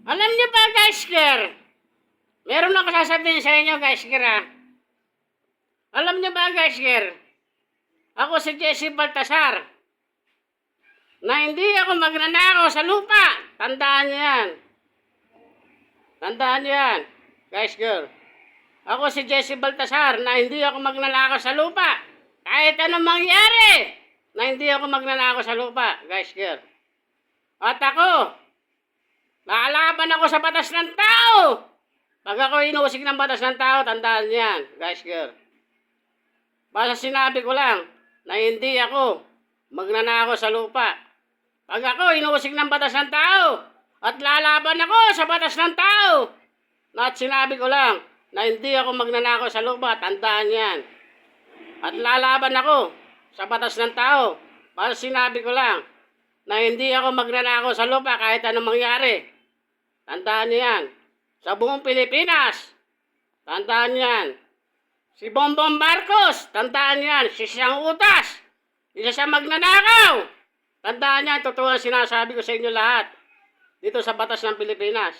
Alam niyo ba, guys, meron ako sasabihin sa inyo, guys, Alam niyo ba, guys, ako si Jesse Baltasar, na hindi ako magnanakaw sa lupa. Tandaan niyo yan. Tandaan niyo yan, guys, Ako si Jesse Baltasar, na hindi ako magnanakaw sa lupa. Kahit anong mangyari, na hindi ako magnanakaw sa lupa, guys, At ako, lalaban ako sa batas ng tao. Pag ako inusig ng batas ng tao, tandaan niyo yan, guys, Basta sinabi ko lang na hindi ako magnanakaw sa lupa. Pag ako inusig ng batas ng tao at lalaban ako sa batas ng tao, at sinabi ko lang na hindi ako magnanakaw sa lupa, tandaan yan. At lalaban ako sa batas ng tao, basta sinabi ko lang na hindi ako magnanakaw sa lupa kahit anong mangyari. Tandaan niyo yan. Sa buong Pilipinas, tandaan niyo yan. Si Bongbong Marcos, tandaan yan, siyang utas. Isa siya magnanakaw. Tandaan yan, totoo ang sinasabi ko sa inyo lahat. Dito sa batas ng Pilipinas.